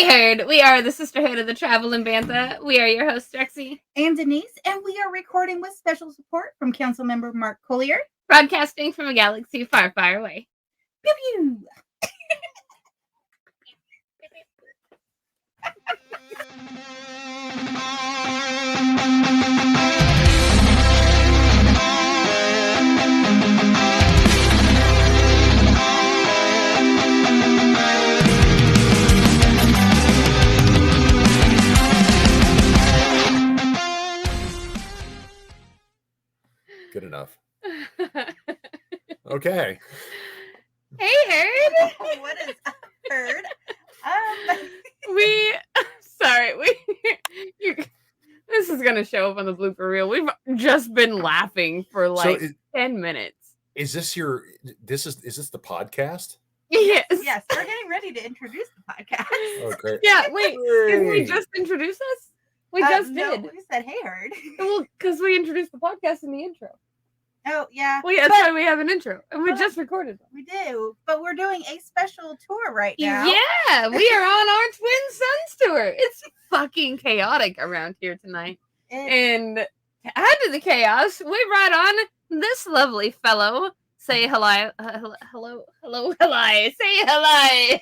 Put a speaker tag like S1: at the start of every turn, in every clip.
S1: Herd. We are the Sisterhood of the Traveling Bantha. We are your hosts, Drexy
S2: and Denise, and we are recording with special support from Councilmember Mark Collier,
S1: broadcasting from a galaxy far, far away.
S2: Pew pew.
S3: Good enough. Okay.
S1: Hey, Herd.
S2: What is up, Herd?
S1: This is gonna show up on the blooper reel. We've just been laughing for like 10 minutes.
S3: Is this the podcast?
S1: Yes.
S2: Yes, we're getting ready to introduce the podcast.
S3: Oh, great.
S1: Yeah, wait. Did we just introduce us? We just
S2: no,
S1: did.
S2: We said, hey, Herd.
S1: Well, because we introduced the podcast in the intro.
S2: Oh, yeah.
S1: Well, yeah, that's why we have an intro. And we just recorded them.
S2: We do. But we're doing a special tour right now.
S1: Yeah, we are on our Twin Suns tour. It's fucking chaotic around here tonight. And to add to the chaos, we brought on this lovely fellow. Say hello. Hello. Say hello.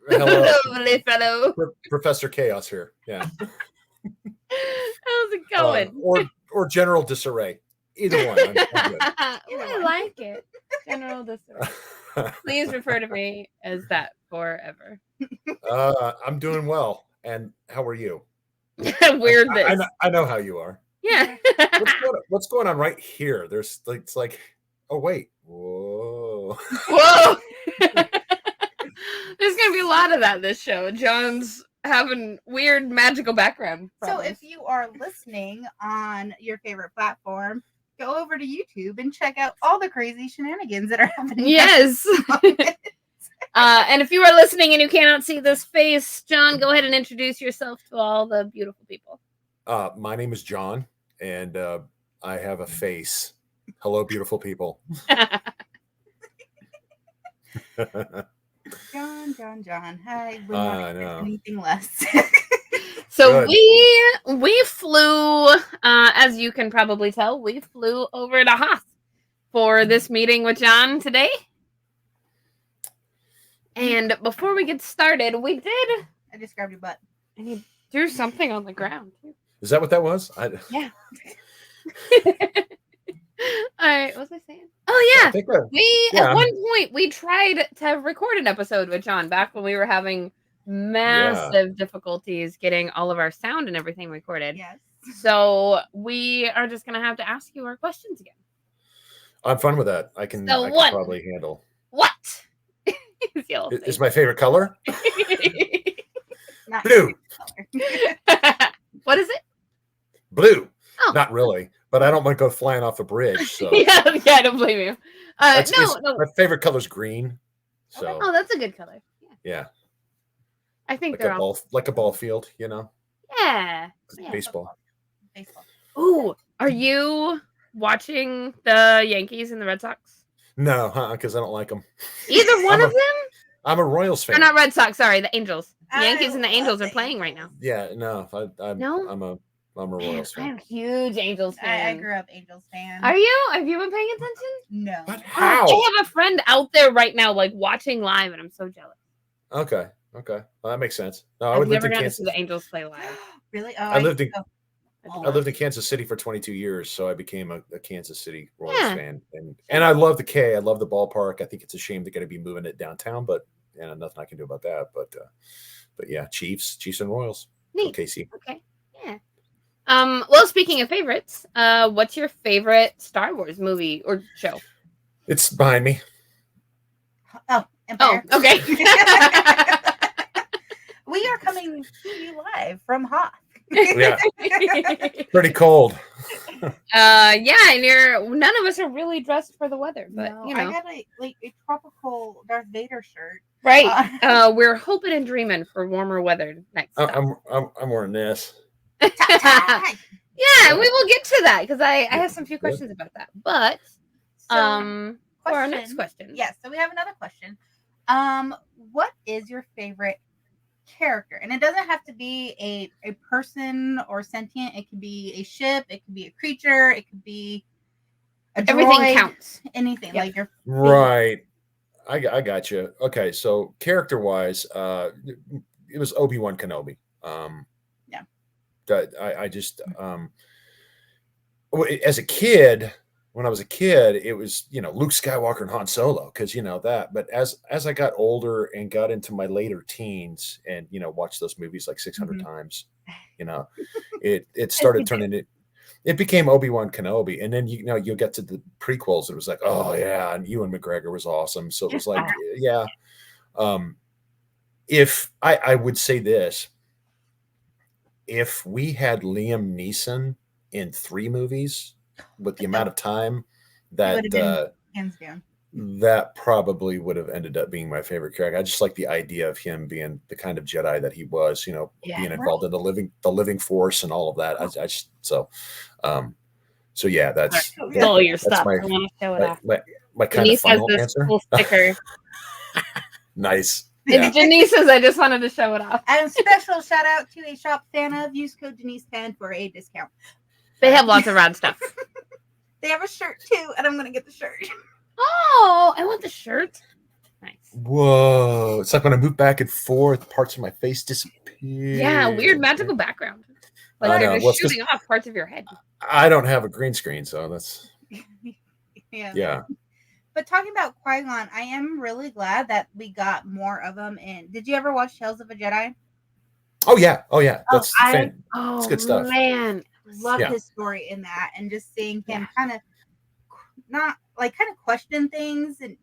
S3: Hello.
S1: Lovely fellow.
S3: Professor Chaos here. Yeah.
S1: How's it going?
S3: Or General Disarray. Either one. I'm good.
S1: I like it. General Disarray. Please refer to me as that forever.
S3: I'm doing well. And how are you?
S1: Weird.
S3: I know how you are.
S1: Yeah.
S3: What's going on right here? There's like, it's like, oh wait. Whoa.
S1: There's gonna be a lot of that this show. John's having weird magical background problems.
S2: So if you are listening on your favorite platform, go over to YouTube and check out all the crazy shenanigans that are happening.
S1: Yes. And if you are listening and you cannot see this face, John, go ahead and introduce yourself to all the beautiful people.
S3: My name is John, and I have a face. Hello, beautiful people.
S2: John. I would not expect anything less.
S1: So we flew, as you can probably tell, we flew over to Hoth for this meeting with John today. And before we get started, I
S2: just grabbed your butt.
S1: And you threw something on the ground.
S3: Is that what that was?
S1: Yeah. All right, what was I saying? Oh yeah, at one point we tried to record an episode with John back when we were having massive difficulties getting all of our sound and everything recorded.
S2: Yes.
S1: So we are just gonna have to ask you our questions again.
S3: I'm fun with that. I can probably handle.
S1: What?
S3: Is my favorite color? Blue.
S1: What is it?
S3: Blue. Oh. Not really, but I don't want to go flying off a bridge. So
S1: yeah, I don't blame you. No.
S3: My favorite color is green. So
S1: that's a good color.
S3: Yeah.
S1: I think
S3: like
S1: they're all
S3: like a ball field, you know.
S1: Yeah.
S3: Baseball.
S1: Ooh, are you watching the Yankees and the Red Sox?
S3: No, because I don't like them.
S1: Either one of them?
S3: I'm a Royals fan.
S1: Or not Red Sox, sorry, the Angels. The Yankees and the Angels are playing right now.
S3: Yeah, no, I'm a Royals fan.
S1: I'm a huge Angels fan.
S2: I grew up Angels fan.
S1: Are you? Have you been paying attention?
S2: No.
S3: But how?
S1: I have a friend out there right now, like watching live, and I'm so jealous.
S3: Okay. Well, that makes sense. No,
S1: I've never gotten to see the Angels play live.
S2: Really?
S3: I lived in Kansas City for 22 years, so I became a Kansas City Royals fan, and I love the K. I love the ballpark. I think it's a shame they're going to be moving it downtown, but nothing I can do about that. But yeah, Chiefs and Royals.
S1: Neat.
S3: KC.
S1: Okay. Yeah. Well, speaking of favorites, what's your favorite Star Wars movie or show?
S3: It's behind me.
S2: Oh, Empire.
S1: Oh, okay.
S2: We are coming to you live from Hoth.
S3: Yeah. Pretty cold.
S1: And none of us are really dressed for the weather, but
S2: I got a tropical Darth Vader shirt.
S1: Right. We're hoping and dreaming for warmer weather next time.
S3: I'm wearing this.
S1: Yeah, we will get to that because I have some few questions about that. But for our next question.
S2: Yes, so we have another question. What is your favorite character, and it doesn't have to be a person or sentient. It could be a ship, it could be a creature, it could be a
S1: Everything
S2: droid,
S1: counts.
S2: anything.
S1: Yep.
S2: Like your
S3: Right. I got you. Okay, so character wise, it was Obi-Wan Kenobi.
S2: Yeah.
S3: That I just as a kid, when I was a kid, it was Luke Skywalker and Han Solo because that. But as I got older and got into my later teens and watched those movies like 600 times, it started turning it. It became Obi-Wan Kenobi, and then you'll get to the prequels. It was like, oh yeah, and Ewan McGregor was awesome. So it was like, yeah. If I would say this, if we had Liam Neeson in 3 movies with the amount of time that
S2: hands down.
S3: That probably would have ended up being my favorite character. I just like the idea of him being the kind of Jedi that he was, being involved in the living force and all of that. So yeah, that's
S1: all your stuff.
S3: My,
S1: I want to show it off.
S3: My kind
S1: Denise
S3: of final
S1: has this
S3: answer.
S1: cool sticker.
S3: Nice.
S1: It's Denise's. I just wanted to show it off.
S2: And special shout out to a shop fan of. Use code Denise10 for a discount.
S1: They have lots of rad stuff.
S2: They have a shirt too, and I'm gonna get the shirt.
S1: Oh, I want the shirt. Nice.
S3: Whoa! It's like when I move back and forth, parts of my face disappear.
S1: Yeah, weird magical background. Like they're just shooting off parts of your head.
S3: I don't have a green screen, so that's yeah.
S2: But talking about Qui-Gon, I am really glad that we got more of them in. Did you ever watch Tales of a Jedi?
S3: Oh yeah. That's good stuff.
S1: Man,
S2: love his story in that, and just seeing him kind of question things, and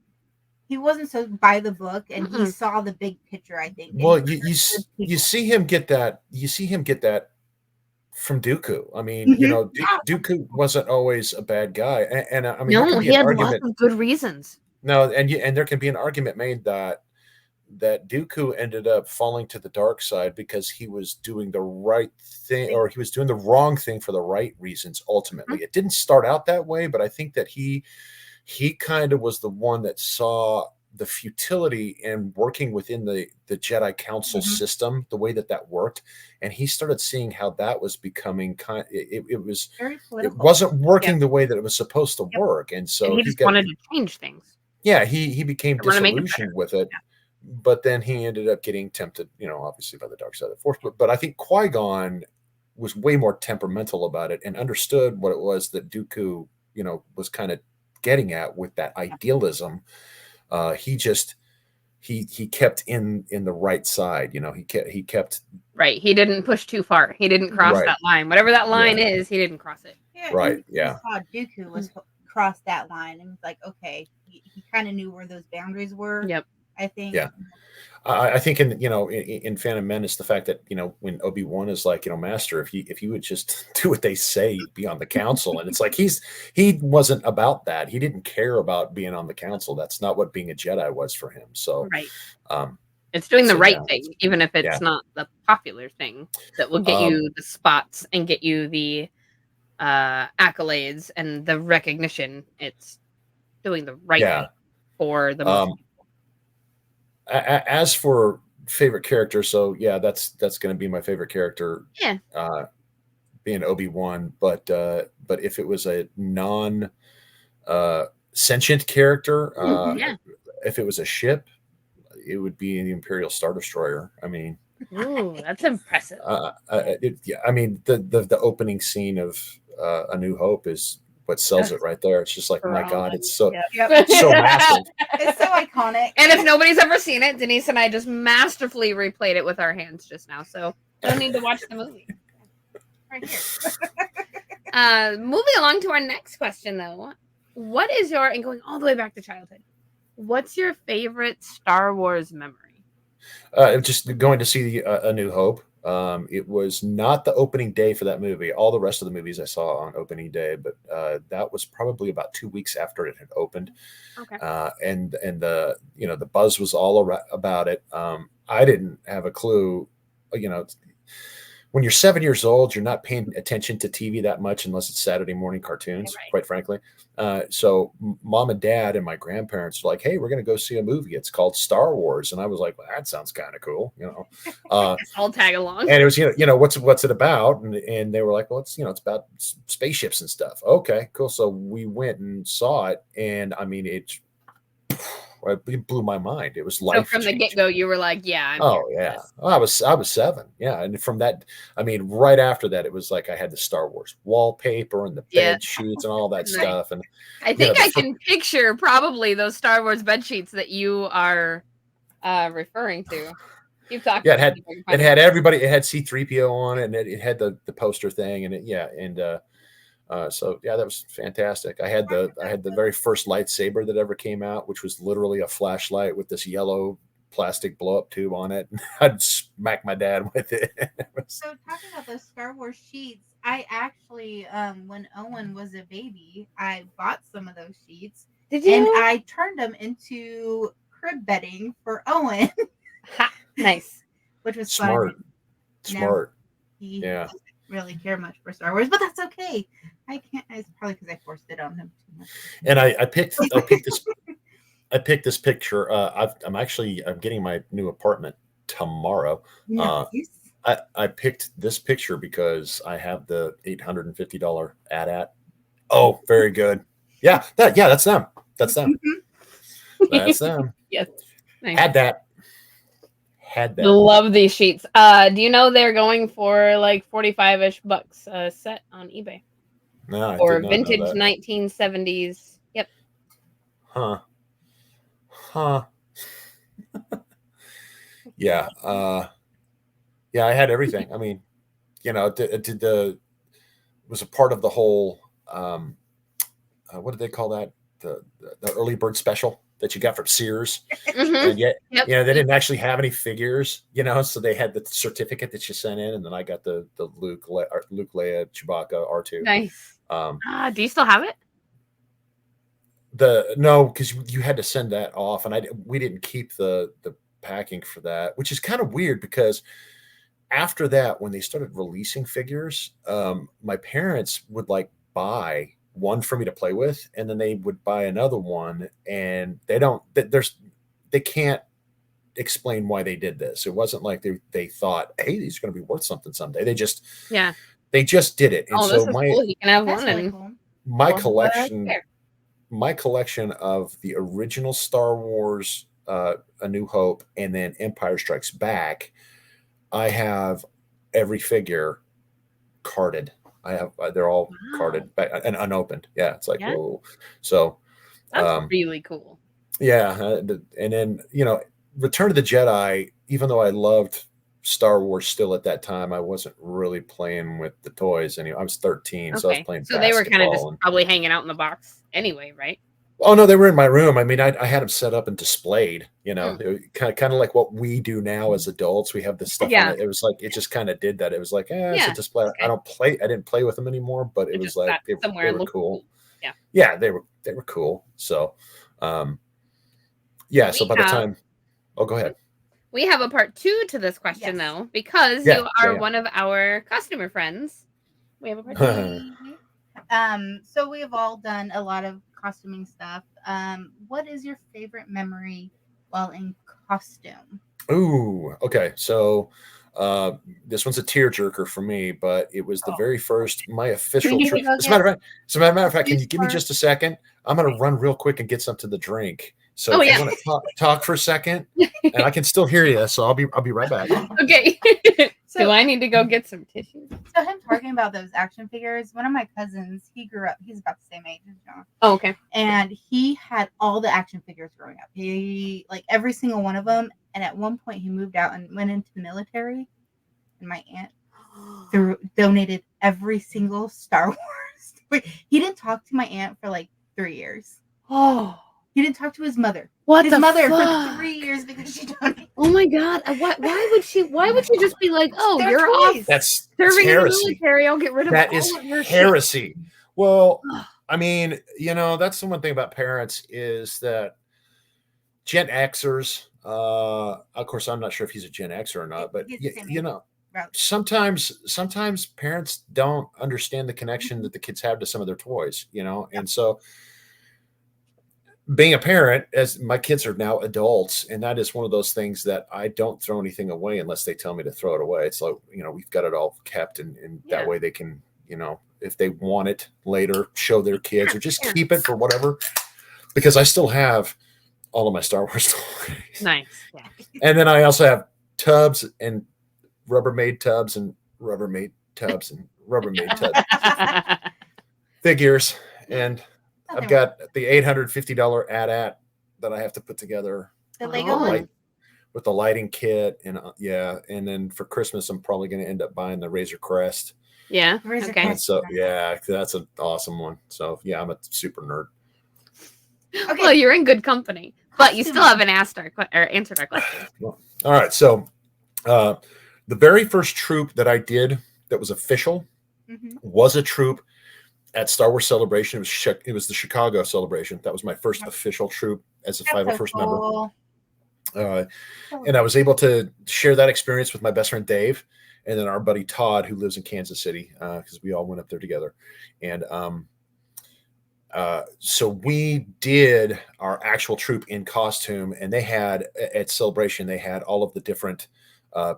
S2: he wasn't so by the book, and he saw the big picture. I think.
S3: Well, you see him get that. You see him get that from Dooku. I mean, Dooku wasn't always a bad guy, and I mean,
S1: no, he had lots of good reasons.
S3: No, and there can be an argument made that Dooku ended up falling to the dark side because he was doing the right thing, or he was doing the wrong thing for the right reasons. Ultimately, it didn't start out that way, but I think that he kind of was the one that saw the futility in working within the Jedi Council system, the way that worked, and he started seeing how that was becoming it was very political. It wasn't working the way that it was supposed to work, and so
S1: he just wanted to change things.
S3: Yeah, he became disillusioned with it. Yeah. But then he ended up getting tempted, obviously by the dark side of the Force. But I think Qui-Gon was way more temperamental about it and understood what it was that Dooku, was kind of getting at with that idealism. He kept in the right side. He kept
S1: right. He didn't push too far. He didn't cross that line. Whatever that line is, he didn't cross it.
S2: Yeah,
S3: right. Yeah.
S2: Saw Dooku was crossed that line, and was like, okay, he kind of knew where those boundaries were.
S1: Yep.
S2: I think.
S3: Yeah. I think in Phantom Menace, the fact that when Obi-Wan is like, Master, if you would just do what they say, you'd be on the council, and it's like he wasn't about that. He didn't care about being on the council. That's not what being a Jedi was for him. So
S1: right, it's doing the right thing, even if it's not the popular thing that will get you the spots and get you the accolades and the recognition. It's doing the right thing for the most people.
S3: As for favorite character, so yeah, that's going to be my favorite character.
S1: Yeah.
S3: Being Obi-Wan, but if it was a non sentient character, if it was a ship, it would be the Imperial Star Destroyer. I mean,
S1: ooh, that's impressive.
S3: I mean, the opening scene of A New Hope is what sells it right there. It's just like, my God, it's so so massive.
S2: It's so iconic.
S1: And if nobody's ever seen it, Denise and I just masterfully replayed it with our hands just now. So don't need to watch the movie.
S2: Right here.
S1: Moving along to our next question, though. What is your, and going all the way back to childhood, what's your favorite Star Wars memory?
S3: Just going to see A New Hope. It was not the opening day for that movie. All the rest of the movies I saw on opening day, but that was probably about 2 weeks after it had opened.
S1: Okay.
S3: And the buzz was all about it. I didn't have a clue. When when you're 7 years old, you're not paying attention to TV that much unless it's Saturday morning cartoons,
S1: Right.
S3: quite frankly. So mom and dad and my grandparents were like, "Hey, we're going to go see a movie. It's called Star Wars." And I was like, "Well, that sounds kind of cool, you know."
S1: I'll tag along.
S3: And it was, what's it about? And they were like, "Well, it's about spaceships and stuff." Okay, cool. So we went and saw it, and I mean, it blew my mind. It was
S1: So
S3: life
S1: from the
S3: changing.
S1: get-go, you were like, yeah, I'm
S3: Oh
S1: here for
S3: yeah,
S1: this.
S3: I was 7. Yeah, and from that, I mean, right after that, it was like I had the Star Wars wallpaper and the
S1: Yeah.
S3: bed sheets and all that
S1: Nice.
S3: stuff. And
S1: I think I can picture probably those Star Wars bed sheets that you are referring to. You've talked
S3: yeah,
S1: about
S3: it had everybody. It had C-3PO on it, and it had the poster thing, and so yeah, that was fantastic. I had the very first lightsaber that ever came out, which was literally a flashlight with this yellow plastic blow up tube on it. I'd smack my dad with it.
S2: So talking about those Star Wars sheets, I actually, when Owen was a baby, I bought some of those sheets.
S1: Did you?
S2: And I turned them into crib bedding for Owen.
S1: Ha, nice.
S2: Which was
S3: smart.
S2: fun.
S3: Smart.
S2: He
S3: Yeah.
S2: doesn't really care much for Star Wars, but that's okay. I can't. It's probably because I forced it on him too much.
S3: And I picked this picture. I'm getting my new apartment tomorrow.
S2: Nice.
S3: I picked this picture because I have the $850 AT-AT. Oh, very good. Yeah, that's them. That's them. That's them.
S1: Yes. Nice.
S3: Had that.
S1: Love these sheets. Do you know they're going for like 45-ish bucks a set on eBay?
S3: No, I
S1: Or
S3: did not
S1: vintage
S3: know that.
S1: 1970s. Yep.
S3: Huh. Yeah. Yeah, I had everything. I mean, it was a part of the whole what did they call that? The early bird special that you got from Sears.
S1: Mhm.
S3: And yet,
S1: Yep.
S3: they didn't actually have any figures, so they had the certificate that you sent in, and then I got the Luke, Leia, Chewbacca, R2.
S1: Nice. Do you still have it?
S3: No, because you had to send that off, and we didn't keep the packing for that, which is kind of weird because after that, when they started releasing figures, my parents would like buy one for me to play with, and then they would buy another one, and they can't explain why they did this. It wasn't like they thought, hey, these are going to be worth something someday. They just did it. And
S1: Oh,
S3: so
S1: this is cool. You can have
S2: That's
S1: one.
S2: really
S1: And
S2: cool.
S3: my
S1: Well,
S3: collection,
S1: there.
S3: my collection of the original Star Wars, A New Hope, and then Empire Strikes Back, I have every figure carded. They're all carded back and unopened. Yeah, it's like, whoa. So
S1: that's really cool.
S3: Yeah, and then Return of the Jedi. Even though I loved Star Wars still at that time, I wasn't really playing with the toys anymore. I was 13, so I was playing.
S1: So they were kind of just probably hanging out in the box anyway, right?
S3: Oh no, they were in my room. I mean, I had them set up and displayed. Kind of like what we do now as adults. We have this stuff on it. It was like it just kind of did that. It was like, it's a display. Okay. I didn't play with them anymore, but it was like they were cool. Yeah, they were cool. So, yeah. So by the time, go ahead.
S1: We have a part 2 to this question though, because you are one of our customer friends. We have a part 2.
S2: So we have all done a lot of costuming stuff. What is your favorite memory while in costume?
S3: Ooh, okay. So this one's a tearjerker for me, but it was the very first my official trip. As a matter of fact, can you give me just a second? I'm gonna run real quick and get something to drink. So if you want to talk for a second, and I can still hear you, so I'll be right back.
S1: Okay. Do I need to go get some tissues?
S2: So him talking about those action figures, one of my cousins, he's about the same age as John.
S1: Oh, okay.
S2: And he had all the action figures growing up. He like every single one of them. And at one point he moved out and went into the military. And my aunt donated every single Star Wars. He didn't talk to my aunt for like 3 years.
S1: Oh.
S2: He didn't talk to his mother.
S1: His
S2: mother for 3 years because she donated.
S1: Oh my God! Why would she just be like, "Oh, you're off
S3: that's
S1: serving in the
S3: heresy.
S1: military. I'll get rid of
S3: that.
S1: All
S3: Is
S1: of your
S3: heresy.
S1: Shit.
S3: Well, I mean, that's the one thing about parents is that Gen Xers. Of course, I'm not sure if he's a Gen Xer or not, but sometimes parents don't understand the connection that the kids have to some of their toys, and so being a parent, as my kids are now adults, and that is one of those things that I don't throw anything away unless they tell me to throw it away. It's like, we've got it all kept, and that way they can, if they want it later, show their kids or just keep it for whatever, because I still have all of my Star Wars toys.
S1: Nice. Yeah.
S3: And then I also have tubs and Rubbermaid tubs and Rubbermaid tubs and Rubbermaid tubs figures. And I've got the $850 AT-AT that I have to put together.
S2: The Lego one?
S3: With the lighting kit. And and then for Christmas, I'm probably going to end up buying the Razor Crest.
S1: Yeah.
S2: Okay.
S3: And so, that's an awesome one. So, I'm a super nerd.
S2: Okay.
S1: Well, you're in good company, but you still haven't answered our question.
S3: Well, all right. So, the very first troop that I did that was official was a troop at Star Wars Celebration. It was the Chicago Celebration. That was my first official troop as a 501st member. And I was able to share that experience with my best friend Dave, and then our buddy Todd, who lives in Kansas City, because we all went up there together. And so we did our actual troop in costume, and they had at Celebration, they had all of the different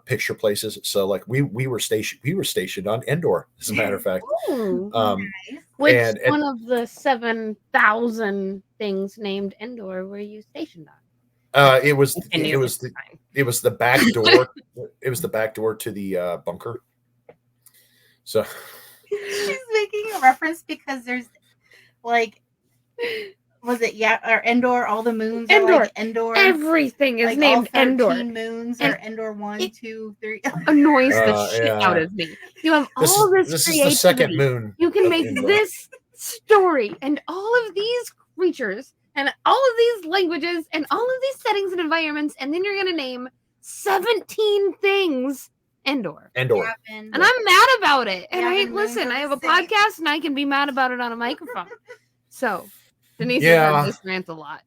S3: picture places. So like we were stationed on Endor, as a matter of fact.
S1: Which one of the 7,000 things named Endor were you stationed on?
S3: It was the back door. It was the back door to the bunker. So
S2: she's making a reference because there's like, was it or Endor? All the moons
S1: Endor.
S2: are like Endor.
S1: Everything is like named Endor.
S2: Moons are Endor 1, 2, 3.
S1: Annoys the shit out of me. You have all this
S3: This
S1: creativity.
S3: is the second moon.
S1: You can make this story and all of these creatures and all of these languages and all of these settings and environments, and then you're gonna name 17 things Endor.
S3: And
S1: I'm mad about it. And I have a podcast and I can be mad about it on a microphone. So Denise has this rant a lot.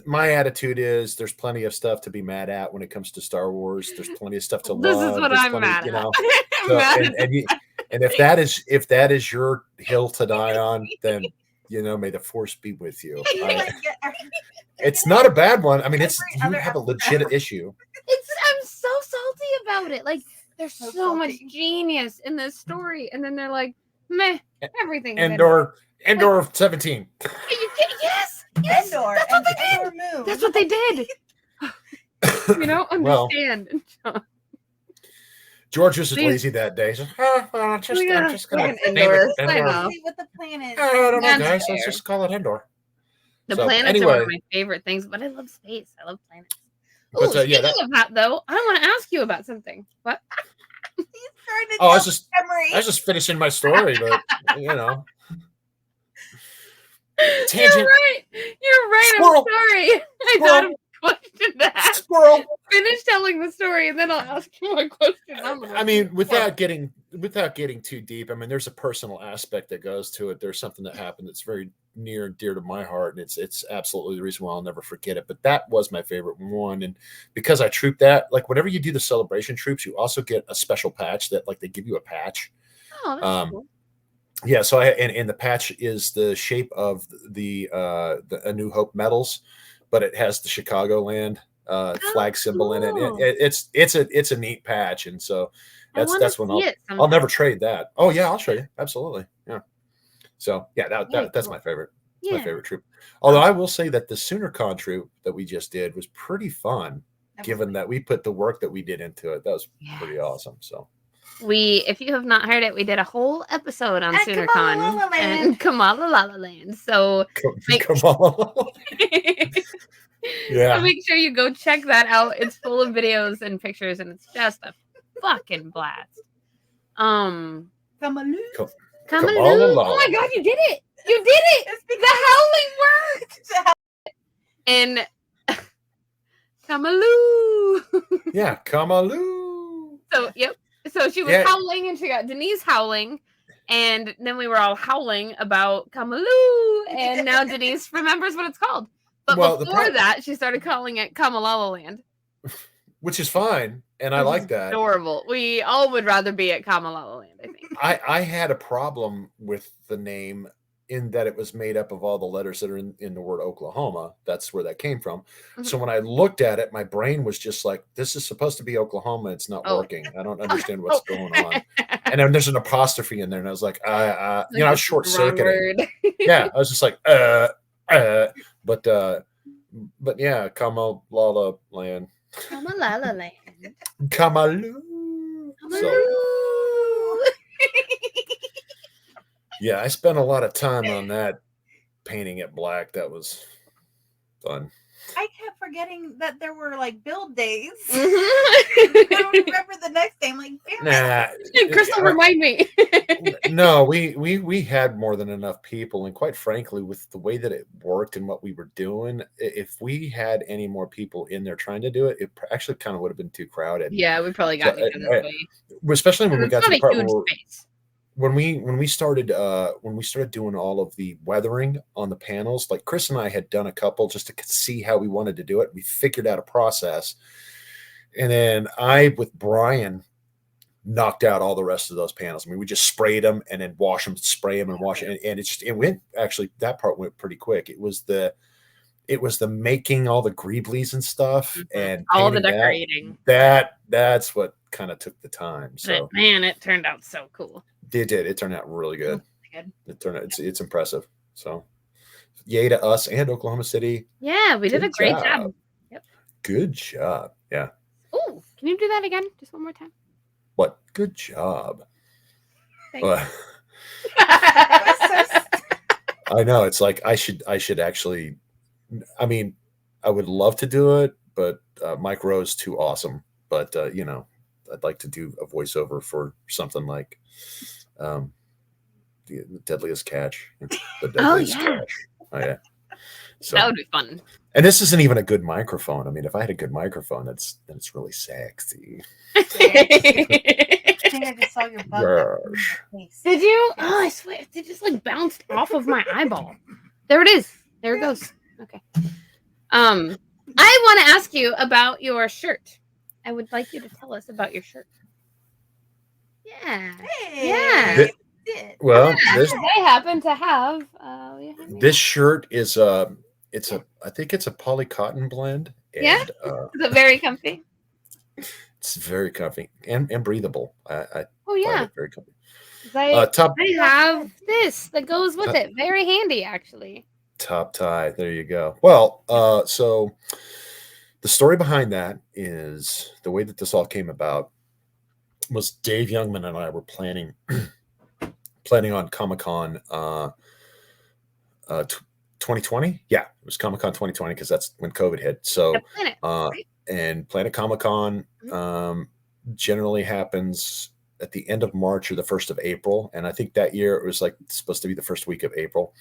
S3: My attitude is there's plenty of stuff to be mad at when it comes to Star Wars. There's plenty of stuff to love.
S1: This is what I'm mad at.
S3: And if that is your hill to die on, then may the force be with you. It's not a bad one. I mean, you have a legit issue.
S1: I'm so salty about it. Like, there's so much genius in this story, and then they're like, meh, everything.
S3: Endor 17.
S1: Yes, Endor. That's what they did. That's what they did. You don't understand.
S3: George was just lazy that day. So, I'm just going to name it Endor.
S2: See what the plan is.
S3: I don't know, guys. Let's just call it Endor.
S1: The planets are one of my favorite things, but I love space. I love planets. Ooh, speaking of that, though, I want to ask you about something. What?
S3: I was just finishing my story, but Tangent.
S1: You're right.
S3: Squirrel.
S1: I'm sorry. I thought of a question to ask.
S3: Squirrel.
S1: Finish telling the story, and then I'll ask you my question.
S3: I mean, without getting too deep, I mean, there's a personal aspect that goes to it. There's something that happened that's very near and dear to my heart, and it's absolutely the reason why I'll never forget it. But that was my favorite one, and because I trooped that, like whenever you do the celebration troops, you also get a special patch that like they give you a patch.
S1: Oh, that's cool.
S3: Yeah, so and the patch is the shape of the A New Hope medals, but it has the Chicagoland flag symbol in it. It's a neat patch, and so that's when I'll never trade that. Oh yeah, I'll show you. Absolutely. Yeah. So yeah, that's my favorite. My favorite troop. Although I will say that the SoonerCon troop that we just did was pretty fun, given that we put the work that we did into it. That was pretty awesome. So
S1: if you have not heard it, we did a whole episode on SoonerCon and Kamala Land. So
S3: yeah.
S1: So make sure you go check that out. It's full of videos and pictures, and it's just a fucking blast.
S2: Kamalu.
S1: Oh my god, you did it! You did it! The howling worked! And Kamalu.
S3: Yeah, Kamalu.
S1: So yep. So she was howling, and she got Denise howling, and then we were all howling about Kamalu, and now Denise remembers what it's called. But before that, she started calling it Kamalala Land.
S3: which is fine, and I
S1: Which
S3: like
S1: is
S3: that.
S1: adorable. We all would rather be at Kamalala Land, I think.
S3: I had a problem with the name in that it was made up of all the letters that are in the word Oklahoma. That's where that came from. So when I looked at it, my brain was just like, this is supposed to be Oklahoma. It's not working. I don't understand what's going on. And then there's an apostrophe in there. And I was like, I was short circuiting. Yeah. I was just like, but yeah, Kamalala Land.
S1: Kamalala Land.
S3: Kamalu. So, yeah, I spent a lot of time on that, painting it black. That was fun.
S2: I kept forgetting that there were like build days.
S1: I
S2: don't remember the next day. I'm like, damn
S1: it. Crystal, remind me.
S3: No, we had more than enough people, and quite frankly, with the way that it worked and what we were doing, if we had any more people in there trying to do it, it actually kind of would have been too crowded.
S1: Yeah, we probably got each other's way.
S3: Especially when we got to the part where
S1: space.
S3: when we started doing all of the weathering on the panels, like Chris and I had done a couple just to see how we wanted to do it. We figured out a process, and then I, with Brian, knocked out all the rest of those panels. I mean, we just sprayed them and then wash them, spray them and wash it, and it went, actually that part went pretty quick. It was the making all the greeblies and stuff and
S1: all the decorating.
S3: That's what kind of took the time. So
S1: but man, it turned out so cool.
S3: It did. It turned out really good. It turned out it's impressive. So yay to us and Oklahoma City.
S1: Yeah, we did a great job. Yep.
S3: Good job. Yeah.
S1: Oh, can you do that again? Just one more time.
S3: What? Good job.
S1: Thanks.
S3: I know. It's like I should actually. I mean, I would love to do it, but Mike Rowe's too awesome. But I'd like to do a voiceover for something like the Deadliest Catch. The Deadliest Catch. Oh yeah. So
S1: that would be fun.
S3: And this isn't even a good microphone. I mean, if I had a good microphone, then it's really sexy.
S2: I think I just saw your butt.
S1: Did you? Oh, I swear, it just like bounced off of my eyeball. There it is. There it goes. Okay. I want to ask you about your shirt. I would like you to tell us about your shirt. Yeah.
S2: Hey.
S1: Yeah.
S3: Well,
S1: I happen to have.
S3: This shirt is I think it's a poly cotton blend. And,
S1: yeah. Is it very comfy?
S3: It's very comfy and breathable. I
S1: yeah.
S3: Very comfy.
S1: I have this that goes with it. Very handy, actually.
S3: Top tie. There you go. Well, so the story behind that is the way that this all came about was Dave Youngman and I were planning on Comic-Con 2020. Yeah, it was Comic-Con 2020 because that's when COVID hit. So and Planet Comic-Con generally happens at the end of March or the 1st of April. And I think that year it was like supposed to be the first week of April.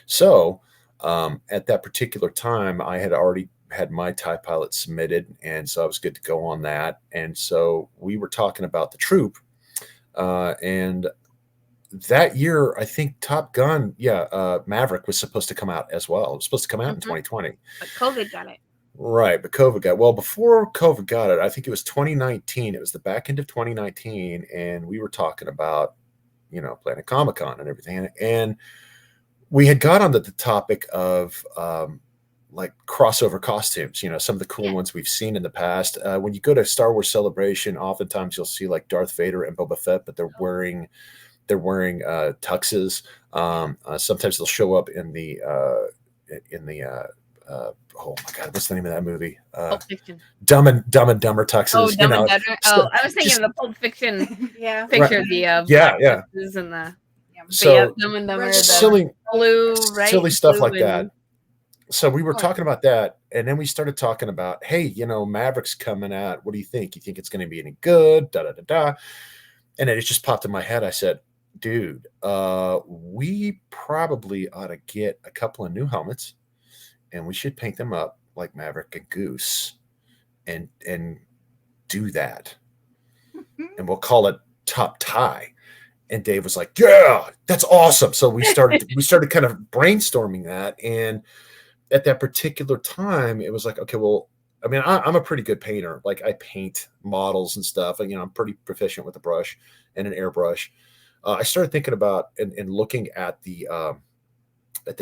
S3: So at that particular time, I had already had my TIE pilot submitted. And so I was good to go on that. And so we were talking about the troop. And that year, I think Top Gun, Maverick was supposed to come out as well. It was supposed to come out in 2020.
S1: But COVID got it.
S3: Right, but COVID got before COVID got it, I think it was 2019. It was the back end of 2019, and we were talking about, Planet Comic-Con and everything. And we had got onto the topic of like crossover costumes, some of the cool ones we've seen in the past. When you go to Star Wars Celebration, oftentimes you'll see like Darth Vader and Boba Fett, but they're wearing tuxes. Sometimes they'll show up in the oh my God, what's the name of that movie?
S1: Pulp Fiction.
S3: Dumb and Dumber tuxes.
S1: Oh, Dumb and Dumber. Oh, I was thinking of the Pulp Fiction picture of the tuxes and the Dumb and Dumber,
S3: silly
S1: blue, right?
S3: Silly stuff like that. So we were talking about that, and then we started talking about, hey, Maverick's coming out. What do you think? You think it's going to be any good? Da da da da. And then it just popped in my head. I said, dude, we probably ought to get a couple of new helmets, and we should paint them up like Maverick and Goose and do that. And we'll call it Top Tie. And Dave was like, yeah, that's awesome. So we started kind of brainstorming that. And at that particular time, it was like, okay, well, I mean, I'm a pretty good painter. Like I paint models and stuff, and I'm pretty proficient with a brush and an airbrush. I started thinking about and looking at the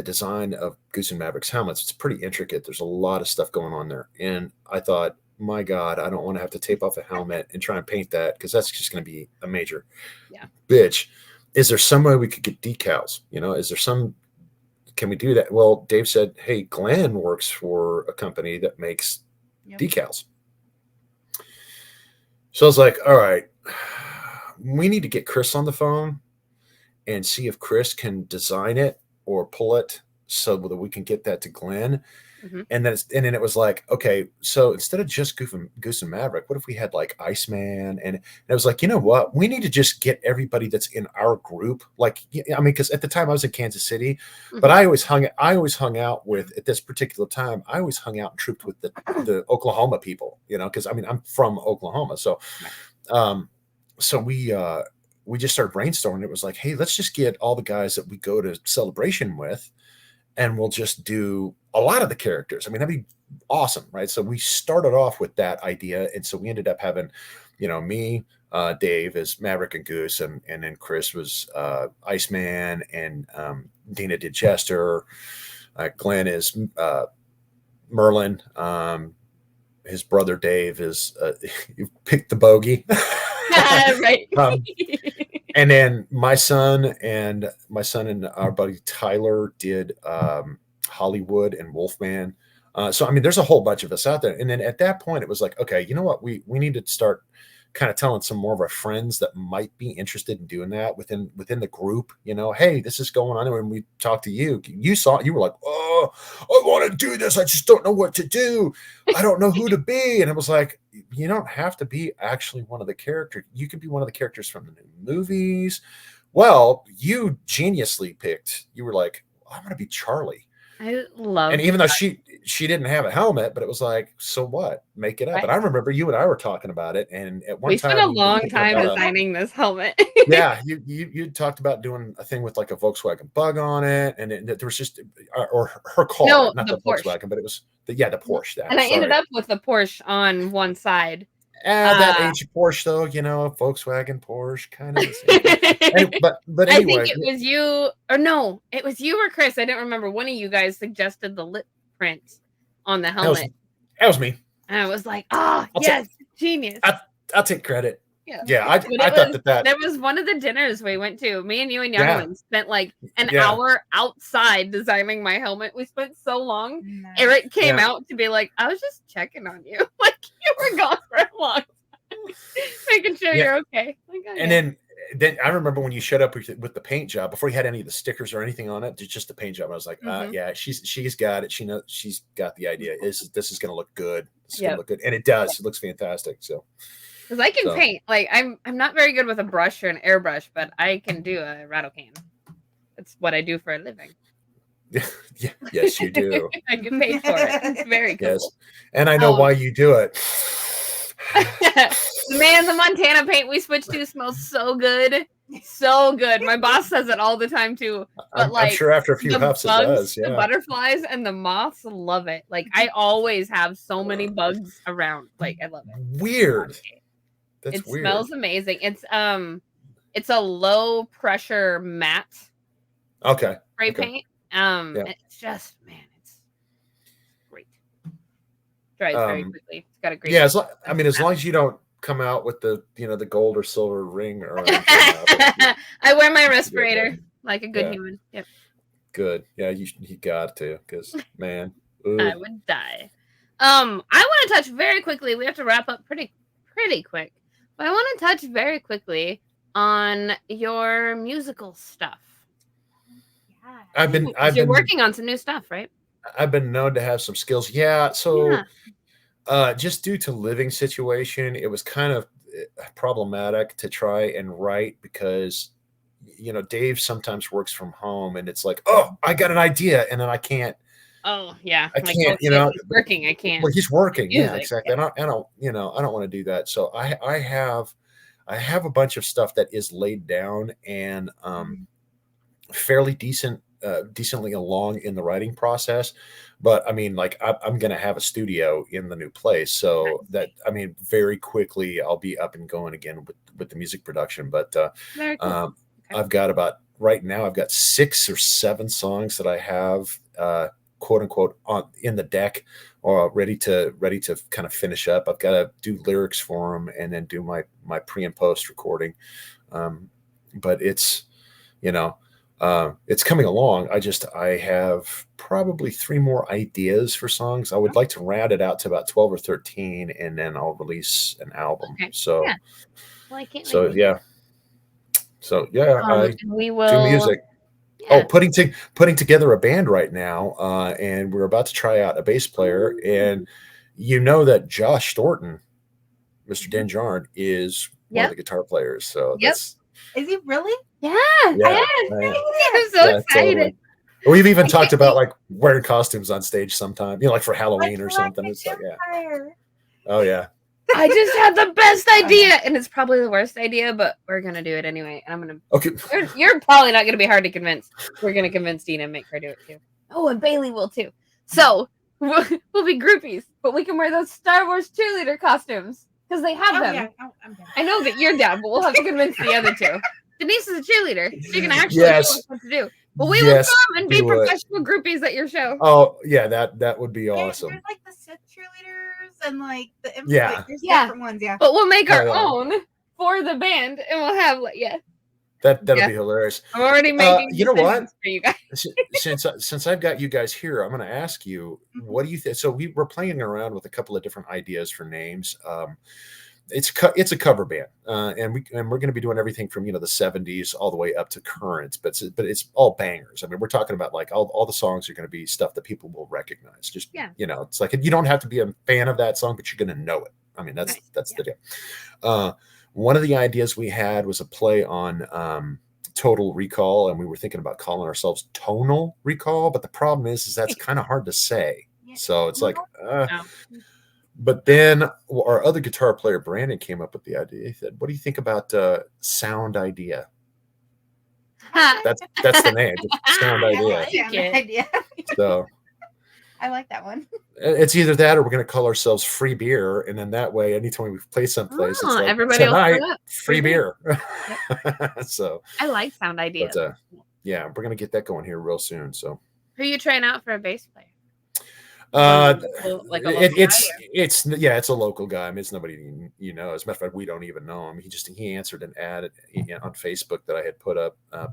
S3: design of Goose and Maverick's helmets. It's pretty intricate. There's a lot of stuff going on there, and I thought, my God, I don't want to have to tape off a helmet and try and paint that because that's just going to be a major bitch. Is there some way we could get decals? Can we do that? Well, Dave said, hey, Glenn works for a company that makes decals. So I was like, all right, we need to get Chris on the phone and see if Chris can design it or pull it so that we can get that to Glenn. Mm-hmm. And then it was like, okay, so instead of just Goose and Maverick, what if we had like Iceman? And I was like, you know what? We need to just get everybody that's in our group. Like, I mean, because at the time I was in Kansas City, mm-hmm. but I always hung out with, at this particular time, I always hung out and trooped with the Oklahoma people, because I mean, I'm from Oklahoma. So, so we just started brainstorming. It was like, hey, let's just get all the guys that we go to Celebration with, and we'll just do a lot of the characters. I mean, that'd be awesome, right? So we started off with that idea, and so we ended up having, me, Dave as Maverick and Goose, and then Chris was Iceman, and Dina did Jester. Glenn is Merlin. His brother Dave is you picked the bogey.
S1: Right.
S3: And then my son and our buddy Tyler did Hollywood and Wolfman. So I mean, there's a whole bunch of us out there. And then at that point, it was like, okay, you know what? We need to start kind of telling some more of our friends that might be interested in doing that within the group. Hey, this is going on. And when we talked to you, you were like, oh, I want to do this. I just don't know what to do. I don't know who to be. And it was like, you don't have to be actually one of the characters. You could be one of the characters from the new movies. Well, you geniusly picked. You were like, I'm going to be Charlie.
S1: I love.
S3: And even though she didn't have a helmet, but it was like, so what? Make it up. Right. And I remember you and I were talking about it, and at one time
S1: we spent a long time designing this helmet.
S3: Yeah, you talked about doing a thing with like a Volkswagen Bug on it, and there was just or her car, not the Volkswagen, but it was the Porsche.
S1: I ended up with the Porsche on one side.
S3: That age Porsche, though, Volkswagen, Porsche, kind of. But anyway,
S1: I think it was you, or no, it was you or Chris. I don't remember. One of you guys suggested the lip print on the helmet.
S3: That was me.
S1: And I was like, oh, yes, genius.
S3: I'll take credit.
S1: Yeah.
S3: I thought that
S1: there was one of the dinners we went to. Me and you and Yarlin spent like an hour outside designing my helmet. We spent so long. Nice. Eric came out to be like, I was just checking on you. Like you were gone for a long time, making sure you're okay. Like,
S3: and then I remember when you showed up with the paint job before you had any of the stickers or anything on it, just the paint job. I was like, yeah, she's got it. She knows, she's got the idea. This is going to look good. This is going to look good, and it does. It looks fantastic. So.
S1: Because I can paint. Like I'm not very good with a brush or an airbrush, but I can do a rattle can. That's what I do for a living.
S3: Yeah, yes, you do.
S1: I get paid for it. It's very cool.
S3: Yes, and I know why you do it.
S1: The Montana paint we switched to smells so good. So good. My boss says it all the time too. But
S3: I'm sure after a few huffs it does. Yeah.
S1: The butterflies and the moths love it. Like I always have so many bugs around. Like I love it.
S3: Weird. That's weird.
S1: Smells amazing. It's a low pressure matte.
S3: Okay.
S1: Spray paint. It's just it's great. Dries very quickly. It's got a great.
S3: Yeah, as long as you don't come out with the the gold or silver ring or.
S1: I wear my respirator like a good human. Yep.
S3: Good. Yeah, you got to, because man,
S1: I would die. I want to touch very quickly. We have to wrap up pretty quick. But I want to touch very quickly on your musical stuff.
S3: Yeah. I've been
S1: working on some new stuff, right?
S3: I've been known to have some skills. Yeah. So just due to living situation, it was kind of problematic to try and write because, Dave sometimes works from home and it's like, oh, I got an idea. And then I can't.
S1: Oh yeah,
S3: I can't.
S1: He's working. I can't.
S3: Well, he's working. Yeah, exactly. Yeah. I don't want to do that. So I have a bunch of stuff that is laid down and fairly decent decently along in the writing process. But I mean, like I'm going to have a studio in the new place, so that I mean, very quickly I'll be up and going again with the music production. But
S1: Very cool. Okay.
S3: I've got right now I've got 6 or 7 songs that I have quote unquote in the deck or ready to kind of finish up. I've got to do lyrics for them and then do my pre and post recording. But it's, it's coming along. I have probably 3 more ideas for songs. I would like to round it out to about 12 or 13, and then I'll release an album.
S1: Okay.
S3: So,
S1: yeah. Well, I can't
S3: I
S1: we will
S3: do music.
S1: Yeah.
S3: Oh, putting together a band right now, and we're about to try out a bass player. And that Josh Thornton, Mr. Denjarn, is one of the guitar players. So
S2: is he really?
S1: Yeah.
S3: Yeah.
S1: I'm so excited.
S3: Totally. We've even talked about like wearing costumes on stage sometime, like for Halloween or something. It's like, oh yeah.
S1: I just had the best idea, and it's probably the worst idea, but we're gonna do it anyway. And I'm gonna.
S3: Okay.
S1: You're probably not gonna be hard to convince. We're gonna convince Dina and make her do it too. Oh, and Bailey will too. So we'll be groupies, but we can wear those Star Wars cheerleader costumes because they have them.
S2: Yeah. I'm down.
S1: I know that you're down, but we'll have to convince the other 2. Denise is a cheerleader. She can actually
S3: Yes.
S1: show us what to do. But we will come and be professional groupies at your show.
S3: Oh yeah, that would be awesome.
S2: There's like the Sith cheerleaders and like the
S3: Yeah.
S2: there's different ones, yeah.
S1: But we'll make our own for the band, and we'll have
S3: that'll be hilarious.
S1: I'm already making
S3: you know what?
S1: for you guys.
S3: since I've got you guys here, I'm going to ask you, what do you think? So we're playing around with a couple of different ideas for names. It's a cover band, and we're going to be doing everything from the 70s all the way up to current, but it's all bangers. I mean, we're talking about like all the songs are going to be stuff that people will recognize. Just it's like you don't have to be a fan of that song, but you're going to know it. I mean, that's the deal. One of the ideas we had was a play on Total Recall, and we were thinking about calling ourselves Tonal Recall, but the problem is that's kind of hard to say. So it's like. But then our other guitar player, Brandon, came up with the idea. He said, what do you think about Sound Idea? That's the name. Sound Idea. So
S2: I like that one.
S3: It's either that or we're going to call ourselves Free Beer. And then that way, anytime we play someplace, it's like,
S1: everybody
S3: tonight, free beer. So
S1: I like Sound Idea.
S3: But, we're going to get that going here real soon. So
S1: who are you trying out for a bass player?
S3: It's a local guy. I mean, it's nobody as a matter of fact, we don't even know him. He answered an ad on Facebook that I had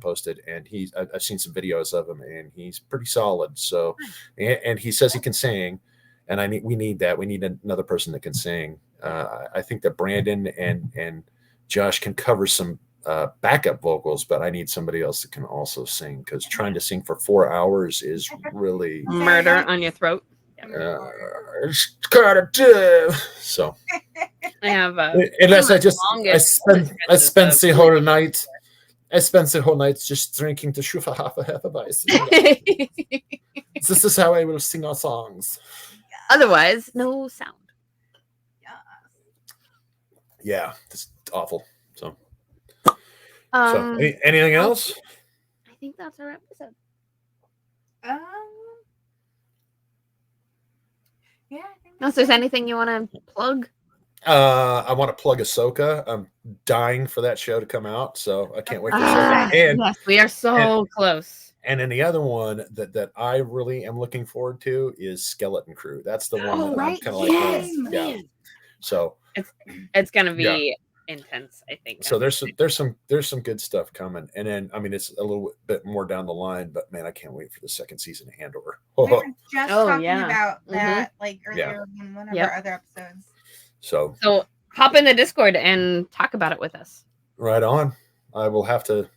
S3: posted, and I've seen some videos of him, and he's pretty solid. So, and he says he can sing, and we need that. We need another person that can sing. I think that Brandon and Josh can cover some backup vocals, but I need somebody else that can also sing, because trying to sing for 4 hours is really
S1: murder on your throat.
S3: It's kind of tough. So
S1: I have
S3: unless I spent the whole night. I spent the whole night just drinking the Schufa half a vice. This is how I will sing our songs.
S1: Otherwise, no sound.
S3: Yeah, it's awful. So anything else?
S1: I think that's our episode.
S2: Yeah.
S1: Unless there's anything you want to plug.
S3: I want to plug Ahsoka. I'm dying for that show to come out, so I can't wait for that. And
S1: yes, we are so close.
S3: And then the other one that I really am looking forward to is Skeleton Crew. That's the one that I'm kind of like, So
S1: it's gonna be intense, I think.
S3: So there's some good stuff coming, and then I mean it's a little bit more down the line, but man, I can't wait for the second season of Andor.
S2: We were just talking about that like earlier in one of our other episodes.
S3: So
S1: hop in the Discord and talk about it with us.
S3: Right on. I will have to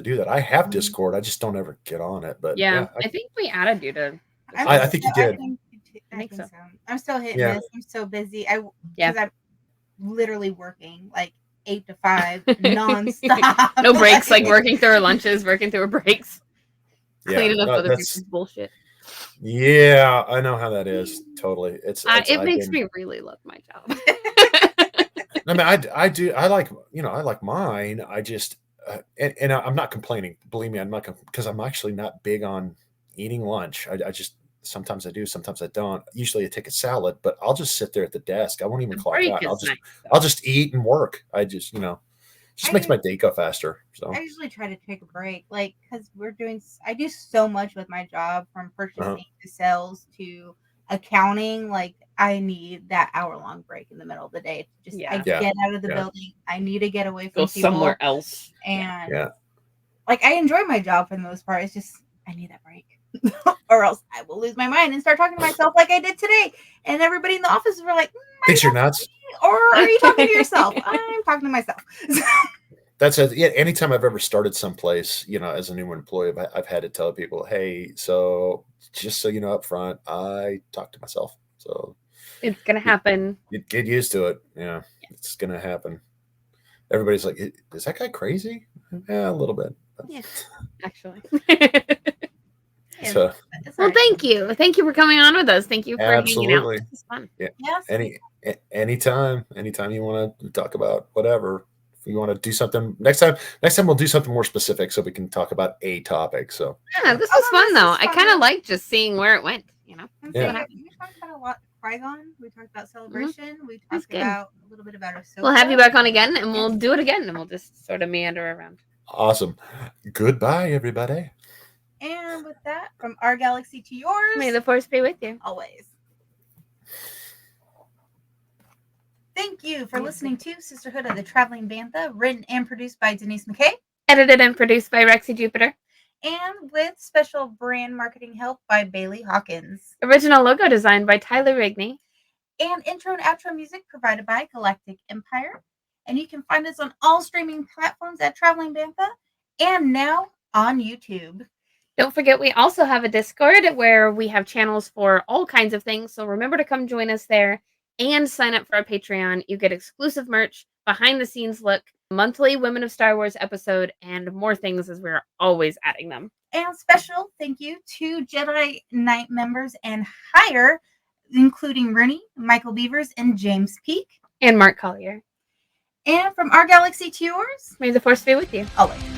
S3: do that. I have Discord. I just don't ever get on it. But
S1: I think we added you to.
S3: I think you did.
S2: I think so. I'm still hitting this. I'm so busy. Because I'm literally working like 8 to 5 nonstop.
S1: No breaks, like working through our lunches, working through our breaks, cleaning up other people's bullshit.
S3: Yeah, I know how that is. Totally.
S1: It makes me really love my job.
S3: I mean, I do. I like mine. I just, and I'm not complaining. Believe me, I'm not because I'm actually not big on eating lunch. I just sometimes I do, sometimes I don't. Usually I take a salad, but I'll just sit there at the desk. I won't even
S1: The
S3: clock
S1: break
S3: out.
S1: is nice,
S3: I'll
S1: though.
S3: just eat and work. I just just makes my day go faster. So
S2: I usually try to take a break, like because I do so much with my job from purchasing to sales to accounting. Like I need that hour-long break in the middle of the day. I
S1: Yeah.
S2: get out of the
S3: Yeah.
S2: building. I need to get away
S1: Go
S2: from people
S1: somewhere else.
S2: and
S3: yeah.
S2: like I enjoy my job for the most part. It's just I need that break. Or else I will lose my mind and start talking to myself like I did today. And everybody in the office were like,
S3: Thinks you're nuts.
S2: or are you talking to yourself? I'm talking to myself.
S3: That's anytime I've ever started someplace, as a new employee, I've had to tell people, hey, so just so you know up front, I talk to myself. So
S1: It's gonna happen.
S3: get used to it. Yeah, it's gonna happen. Everybody's like, is that guy crazy? Yeah, a little bit.
S1: Yeah, actually.
S3: So,
S1: well, thank you. Thank you for coming on with us. Thank you for hanging out.
S3: absolutely.
S1: This was fun.
S3: Yeah.
S2: Yes.
S3: Anytime you want to talk about whatever. If you want to do something next time we'll do something more specific so we can talk about a topic. So
S1: Yeah, this was fun though. I kind of like just seeing where it went.
S2: Yeah. We talked about a lot. Qui-Gon. We talked about celebration. We talked about a little bit about Ahsoka.
S1: We'll have you back on again, and we'll do it again, and we'll just sort of meander around.
S3: Awesome. Goodbye, everybody.
S2: And with that, from our galaxy to yours,
S1: May the force be with you
S2: always. Thank you for listening to Sisterhood of the Traveling Bantha, written and produced by Denise McKay.
S1: Edited and produced by Rexy Jupiter.
S2: And with special brand marketing help by Bailey Hawkins.
S1: Original logo design by Tyler Rigney.
S2: And intro and outro music provided by Galactic Empire. And you can find us on all streaming platforms at Traveling Bantha and now on YouTube.
S1: Don't forget, we also have a Discord where we have channels for all kinds of things. So remember to come join us there and sign up for our Patreon. You get exclusive merch, behind the scenes look, monthly Women of Star Wars episode, and more things as we're always adding them.
S2: And special thank you to Jedi Knight members and higher, including Rooney, Michael Beavers, and James Peake.
S1: And Mark Collier.
S2: And from our galaxy to yours,
S1: may the force be with you.
S2: Always.